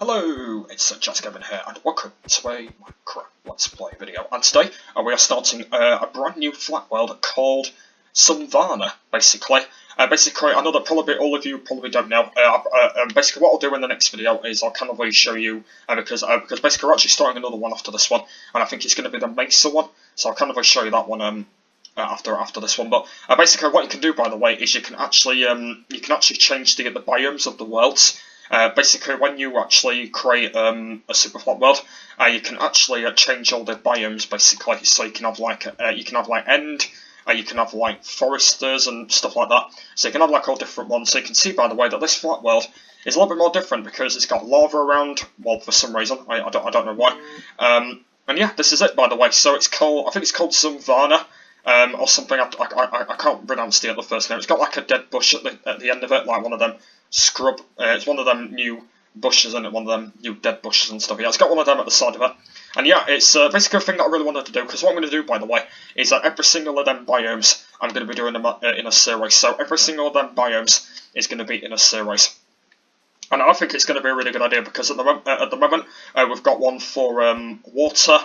Hello, it's Just Gavin here, and welcome to a Minecraft Let's Play video. And today we are starting a brand new flat world called Savanna, basically. I know that probably all of you probably don't know. Basically, what I'll do in the next video is I'll kind of really show you because basically we're actually starting another one after this one, and I think it's going to be the Mesa one. So I'll kind of show you that one after this one. But basically, what you can do, by the way, is you can actually change the biomes of the worlds. Basically, when you actually create a superflat world, you can actually change all the biomes. Basically, so you can have like end, you can have like foresters and stuff like that. So you can have like all different ones. So you can see, by the way, that this flat world is a little bit more different because it's got lava around. Well, for some reason, I don't know why. And yeah, this is it, by the way. So it's called, I think it's called Savanna. Or something. I can't pronounce the other first name. It's got like a dead bush at the end of it, like one of them scrub. It's one of them new bushes, and one of them new dead bushes and stuff. Yeah, it's got one of them at the side of it. And yeah, it's basically a thing that I really wanted to do, because what I'm going to do, by the way, is that every single of them biomes I'm going to be doing them in a series. So every single of them biomes is going to be in a series. And I think it's going to be a really good idea because at the moment we've got one for water,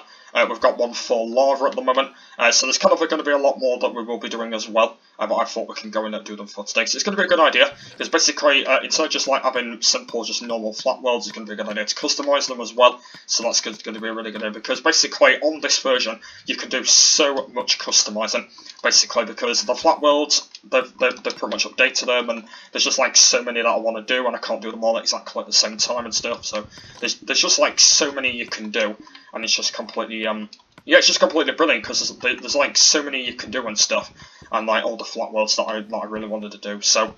we've got one for lava at the moment, so there's kind of going to be a lot more that we will be doing as well, but I thought we can go in and do them for today. So it's going to be a good idea, because basically instead of just like having simple, just normal flat worlds, it's going to be a good idea to customise them as well, so that's going to be a really good idea, because basically on this version you can do so much customising, basically, because the flat worlds, they've pretty much updated them, and there's just like so many that I want to do, and I can't do them all exactly at the same time and stuff, so there's just like so many you can do, and it's just completely yeah, it's just completely brilliant, because there's like so many you can do and stuff, and like all the flat worlds that I really wanted to do. So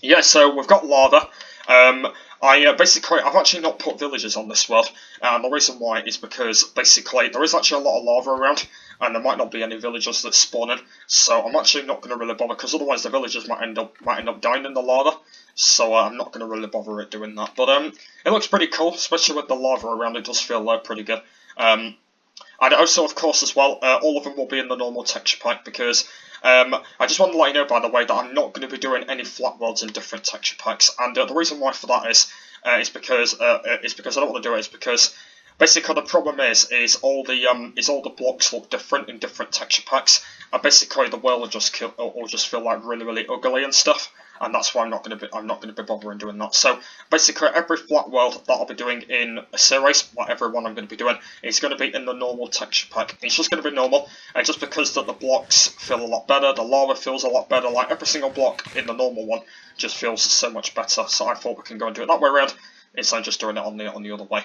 yeah, so we've got lava. I've actually not put villages on this world, and the reason why is because basically there is actually a lot of lava around, and there might not be any villagers that spawn in, so I'm actually not going to really bother, because otherwise the villagers might end up dying in the lava, so I'm not going to really bother at doing that. But it looks pretty cool, especially with the lava around. It does feel pretty good. And also, of course, as well, all of them will be in the normal texture pack, because I just want to let you know, by the way, that I'm not going to be doing any flat worlds in different texture packs, and the reason why for that is because I don't want to do it. It's because basically the problem is all the blocks look different in different texture packs, and basically the world will just feel like really ugly and stuff. And that's why I'm not going to be bothering doing that. So basically, every flat world that I'll be doing in a series, like every one I'm going to be doing, is going to be in the normal texture pack. It's just going to be normal, just because that the blocks feel a lot better, the lava feels a lot better. Like every single block in the normal one just feels so much better. So I thought we can go and do it that way around instead of just doing it on the other way.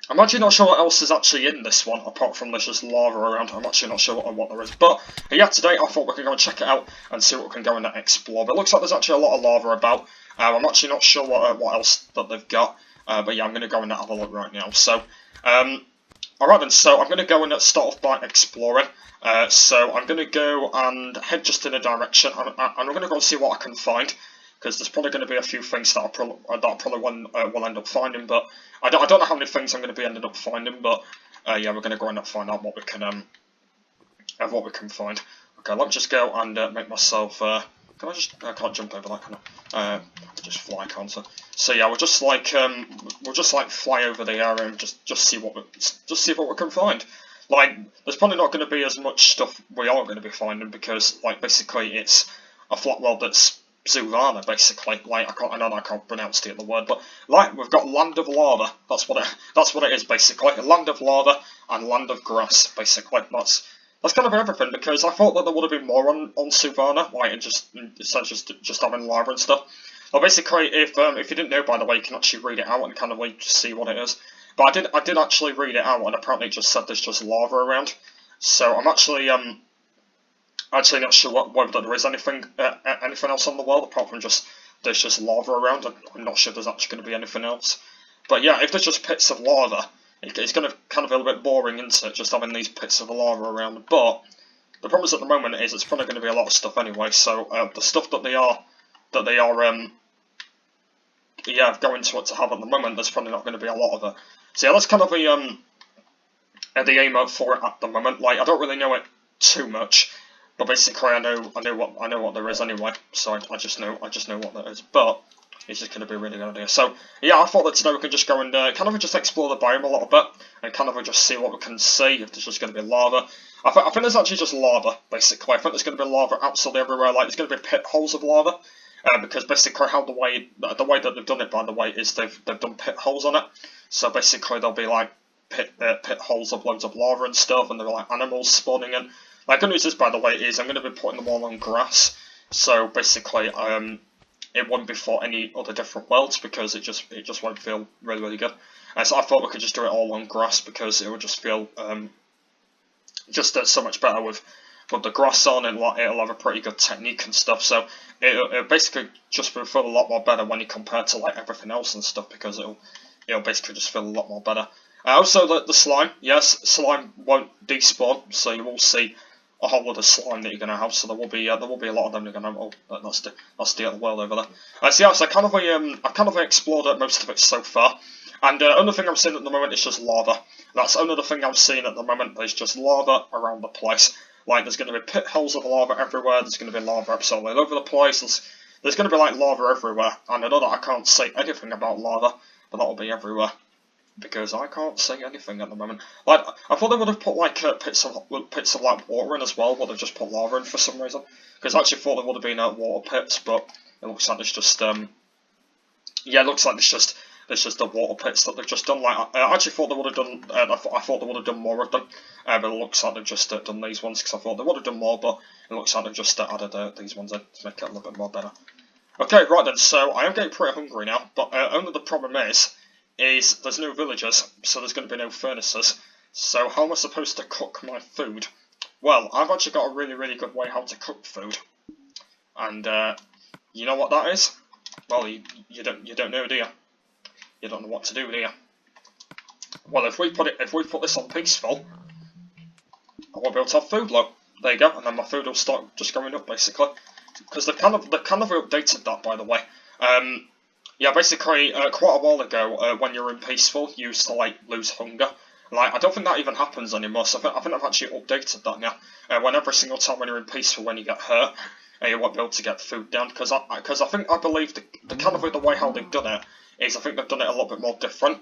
I'm actually not sure what else is actually in this one, apart from there's just lava around. I'm actually not sure what there is. But yeah, today I thought we could go and check it out and see what we can go and explore. But it looks like there's actually a lot of lava about. I'm actually not sure what else that they've got. But yeah, I'm going to go and have a look right now. So, alright then, so I'm going to go and start off by exploring. So I'm going to go and head just in a direction. I'm going to go and see what I can find, because there's probably going to be a few things that I probably will end up finding, but I don't know how many things I'm going to be ending up finding, but yeah, we're going to go and find out what we can find. Okay, let me just go and make myself. I can't jump over that, can I? Just fly, can't I? So yeah, we'll just like fly over the area and just see what we can find. Like, there's probably not going to be as much stuff we are going to be finding, because like basically it's a flat world that's Savanna, basically. Like I know I can't pronounce the word, but like we've got land of lava. That's what it is, basically. A land of lava and land of grass, basically. That's kind of everything, because I thought that there would have been more on Savanna, like instead of just having lava and stuff. Well, basically, if you didn't know, by the way, you can actually read it out and kind of like just see what it is. But I did actually read it out, and apparently it just said there's just lava around. So I'm actually not sure whether there is anything else on the world apart from just there's just lava around. I'm not sure there's actually going to be anything else. But yeah, if there's just pits of lava, it's going to kind of feel a bit boring, isn't it, just having these pits of lava around. But the problem is at the moment is it's probably going to be a lot of stuff anyway. So the stuff that they are going to have at the moment, there's probably not going to be a lot of it. So yeah, that's kind of the aim for it at the moment. Like, I don't really know it too much. But basically, I know what there is anyway, so I just know what there is. But It's just going to be a really good idea. So, yeah, I thought that today we could just go and kind of just explore the biome a little bit, and kind of just see what we can see, if there's just going to be lava. I think there's actually just lava, basically. I think there's going to be lava absolutely everywhere, like, there's going to be pit holes of lava, because basically how the way that they've done it, by the way, is they've done pit holes on it. So basically there'll be, like, pit holes of loads of lava and stuff, and there'll be, like, animals spawning in. Like, good news is, by the way, is I'm going to be putting them all on grass, so basically, it won't be for any other different worlds because it just won't feel really good. And so I thought we could just do it all on grass because it would just feel just so much better with the grass on, and it'll have a pretty good technique and stuff. So it'll basically just feel a lot more better when you compare to like everything else and stuff, because it'll basically just feel a lot more better. Also the slime, yes, slime won't despawn, so you will see a whole lot of slime that you're going to have, so there will be a lot of them you're going to have. Oh, that's the other world over there. So yeah, so I kind of explored most of it so far, and only thing I'm seeing at the moment is just lava. That's only the thing I'm seeing at the moment. There's just lava around the place. Like, there's going to be pit holes of lava everywhere. There's going to be lava absolutely all over the place. There's going to be like lava everywhere, and I know that I can't say anything about lava, but that'll be everywhere. Because I can't say anything at the moment. Like, I thought they would have put like pits of like water in as well, but they've just put lava in for some reason. Because I actually thought there would have been water pits, but it looks like there's just yeah, it looks like there's just the water pits that they've just done. Like, I actually thought they would have done. I thought they would have done more of them, but it looks like they've just done these ones, because I thought they would have done more, but it looks like they've just added these ones in to make it a little bit more better. Okay, right then. So I am getting pretty hungry now, but only the problem is there's no villagers, so there's going to be no furnaces. So how am I supposed to cook my food? Well, I've actually got a really good way how to cook food, and you know what that is? Well, you don't know, do you? You don't know what to do, do you? Well, if we put this on peaceful, I won't be able to have food. Look, there you go, and then my food will start just going up basically, because they've kind of updated that, by the way. Yeah, basically, quite a while ago, when you're in peaceful, you used to, like, lose hunger. Like, I don't think that even happens anymore, so I think I've actually updated that now. When every single time when you're in peaceful, when you get hurt, you won't be able to get food down, because I believe the kind of the way how they've done it is, I think they've done it a little bit more different,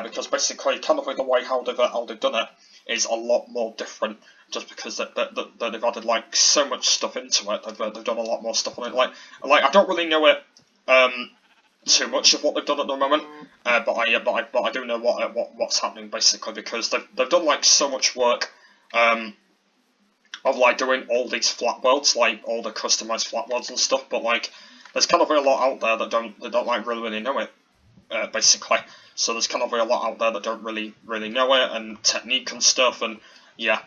because basically, kind of the way how they've done it is a lot more different, just because they've added, like, so much stuff into it. They've done a lot more stuff on it. Like I don't really know it, too much of what they've done at the moment, but I do know what's happening basically, because they've done like so much work of like doing all these flat worlds, like all the customized flat worlds and stuff. But like there's kind of a lot out there that don't like really know it, basically. So there's kind of a lot out there that don't really know it, and technique and stuff, and yeah.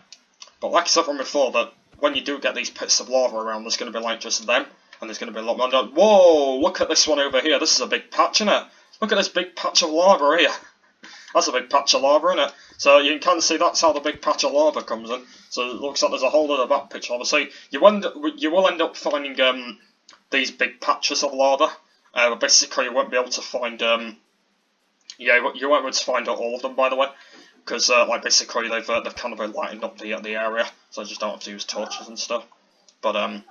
But like I said from before, that when you do get these pits of lava around, there's going to be like just them. And there's going to be a lot more. Whoa! Look at this one over here. This is a big patch, isn't it? Look at this big patch of lava here. That's a big patch of lava, isn't it? So you can kind of see that's how the big patch of lava comes in. So it looks like there's a whole lot of that picture. Obviously, you will end up finding these big patches of lava. But basically, you won't be able to find yeah, you won't be able to find all of them, by the way, because like basically they've kind of lightened up the area, so I just don't have to use torches and stuff. But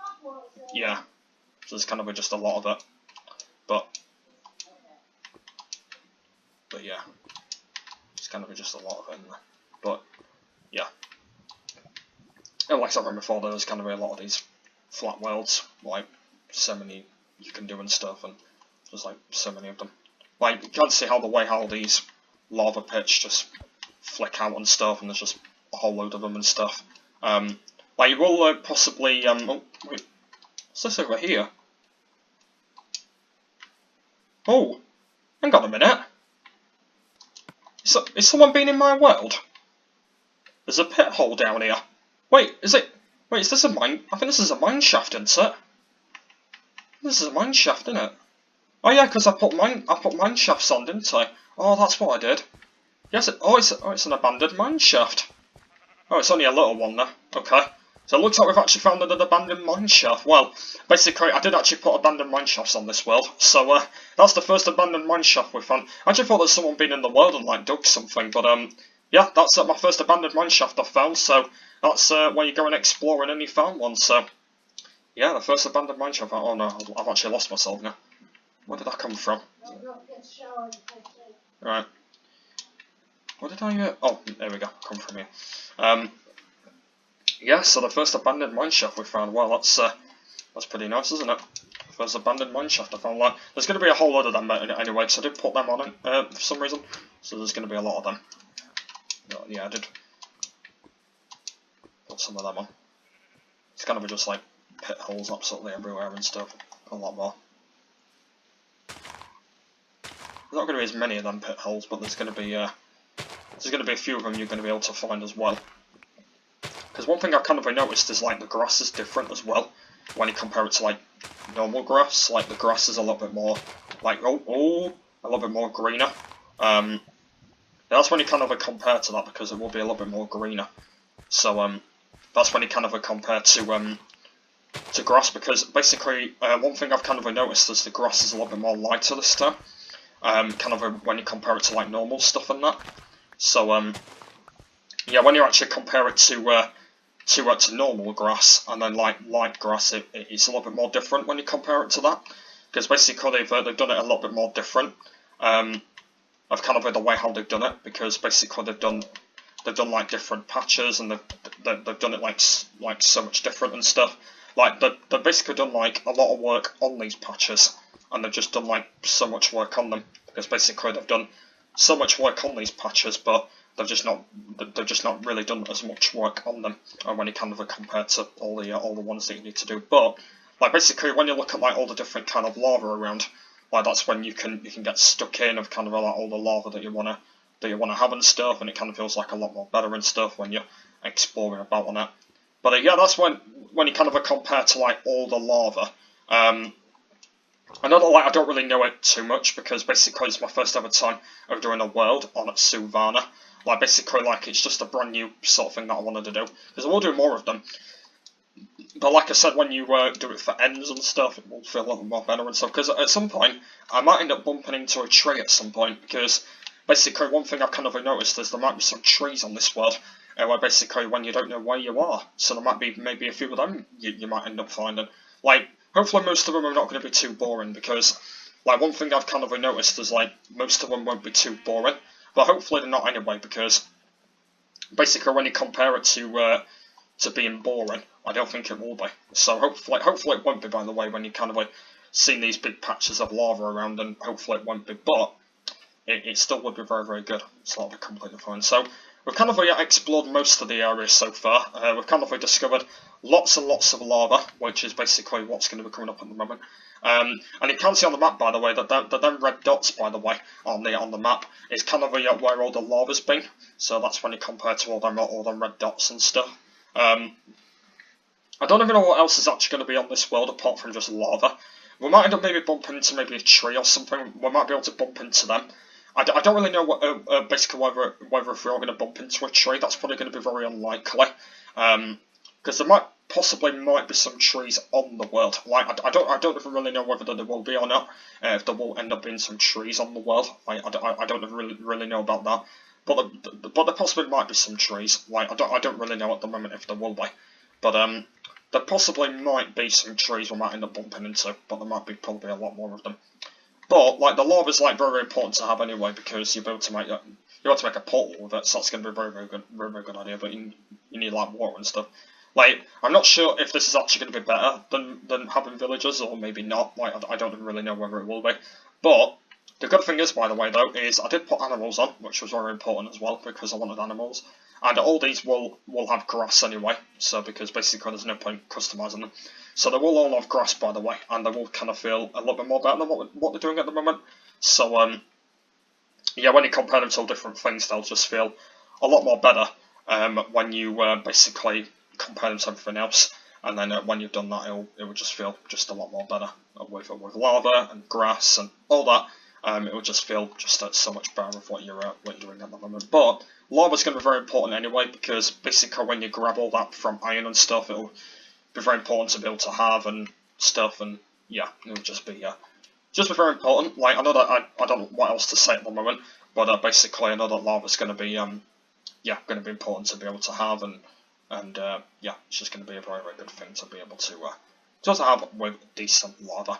yeah. So there's kind of just a lot of it, but yeah, it's kind of just a lot of it in there. But yeah, and like I said before, there's kind of a lot of these flat worlds, like so many you can do and stuff, and there's like so many of them. Like you can see how these lava pits just flick out and stuff, and there's just a whole load of them and stuff. Like you will possibly oh wait. What's this over here? Oh, hang on a minute. Is someone been in my world? There's a pit hole down here. Wait, is this a mine? I think this is a mine shaft, isn't it? This is a mine shaft, isn't it? Oh yeah, because I put mine shafts on, didn't I? Oh, that's what I did. Yes, it's an abandoned mine shaft. Oh, it's only a little one there. Okay. So it looks like we've actually found an abandoned mine shaft. Well, basically, I did actually put abandoned mine shafts on this world, so that's the first abandoned mine shaft we've found. I actually thought that someone been in the world and like dug something, but yeah, that's my first abandoned mine shaft I've found. So that's where you go and explore and you found one. So yeah, the first abandoned mine shaft. Oh no, I've actually lost myself now. Where did that come from? Right. What did I... oh, there we go. Come from here. Yeah, so the first abandoned mineshaft we found. Well, that's pretty nice, isn't it? First abandoned mineshaft I found. Like, there's going to be a whole lot of them anyway, because I did put them on it for some reason. So there's going to be a lot of them. Yeah, I did put some of them on. It's going to be just like pit holes absolutely everywhere and stuff. A lot more. There's not going to be as many of them pit holes, but there's going to be a few of them you're going to be able to find as well. Because one thing I've kind of noticed is like the grass is different as well when you compare it to like normal grass. Like the grass is a little bit more like a little bit more greener. That's when you kind of compare to that because it will be a little bit more greener. So that's when you kind of compare to grass, because basically one thing I've kind of noticed is the grass is a little bit more lighter this time. Kind of when you compare it to like normal stuff and that. So yeah, when you actually compare it to normal grass and then like light grass, it's a little bit more different when you compare it to that, because basically they've done it a little bit more different. Of kind of the way how they've done it, because basically they've done like different patches and they've done it like so much different and stuff. Like they've basically done like a lot of work on these patches, and they've just done like so much work on them, because basically they've done so much work on these patches, but they've just not really done as much work on them when you kind of compare to all the ones that you need to do. But like basically when you look at like all the different kind of lava around, like that's when you can get stuck in of kind of like all the lava that you wanna have and stuff, and it kind of feels like a lot more better and stuff when you're exploring about on it. But yeah, that's when you kind of compare to like all the lava. I know that like I don't really know it too much, because basically it's my first ever time of doing a world on Savanna. Like basically like it's just a brand new sort of thing that I wanted to do, because I will do more of them. But like I said, when you do it for ends and stuff, it will feel a little more better and stuff. Because at some point, I might end up bumping into a tree at some point. Because basically, one thing I've kind of noticed is there might be some trees on this world, where basically when you don't know where you are, so there might be maybe a few of them you might end up finding. Like hopefully most of them are not going to be too boring, because like one thing I've kind of noticed is like most of them won't be too boring, but hopefully they're not anyway, because basically when you compare it to being boring, I don't think it will be. So hopefully it won't be, by the way, when you kind of like see these big patches of lava around, and hopefully it won't be, but it still would be very, very good. So that'll be completely fine. So we've kind of explored most of the area so far. We've kind of discovered lots and lots of lava, which is basically what's going to be coming up at the moment. And you can see on the map, by the way, that them red dots, by the way, on the map is kind of where all the lava's been. So that's when you compare to all them red dots and stuff. I don't even know what else is actually going to be on this world apart from just lava. We might end up maybe bumping into maybe a tree or something. We might be able to bump into them. I don't really know what basically whether if we are going to bump into a tree. That's probably going to be very unlikely, because there might be some trees on the world. Like I don't even really know whether there will be or not. If there will end up being some trees on the world, I don't really know about that. But there possibly might be some trees. Like I don't really know at the moment if there will be. But there possibly might be some trees we might end up bumping into, but there might be probably a lot more of them. But like the lava is like very, very important to have anyway, because you'll be able to make a portal with it, so that's going to be a very, very good idea. But you need like water and stuff. Like I'm not sure if this is actually going to be better than having villagers, or maybe not. Like I don't really know whether it will be. But the good thing is, by the way, though, is I did put animals on, which was very important as well, because I wanted animals. And all these will have grass anyway, so because basically there's no point customising them. So they will all have grass, by the way, and they will kind of feel a little bit more better than what they're doing at the moment. So yeah, when you compare them to all different things, they'll just feel a lot more better when you basically compare them to everything else. And then when you've done that, it will just feel just a lot more better with lava and grass and all that. It will just feel just so much better with what you're doing at the moment. But lava's going to be very important anyway, because basically when you grab all that from iron and stuff, it'll be very important to be able to have and stuff, and yeah, it'll just be very important. Like I know that I don't know what else to say at the moment, but basically I know that lava's going to be going to be important to be able to have, and yeah, it's just going to be a very, very good thing to be able to have with decent lava.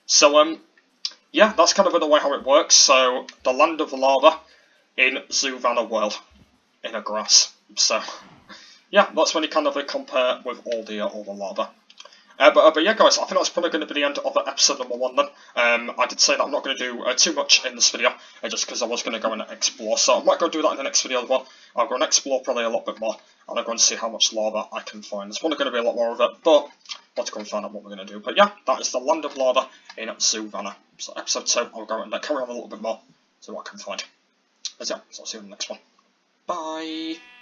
So yeah, that's kind of in a way how it works. So the land of lava in Savanna World in a grass. So yeah, that's when you kind of compare with all the lava. But yeah, guys, I think that's probably going to be the end of episode number 1 then. I did say that I'm not going to do too much in this video, just because I was going to go and explore. So I might go do that in the next video as well. I'll go and explore probably a lot bit more, and I'll go and see how much lava I can find. There's probably going to be a lot more of it, but let's go and find out what we're going to do. But yeah, that is the land of lava in Savanna. So episode 2, I'll go and carry on a little bit more, see what I can find. But yeah, so I'll see you in the next one. Bye!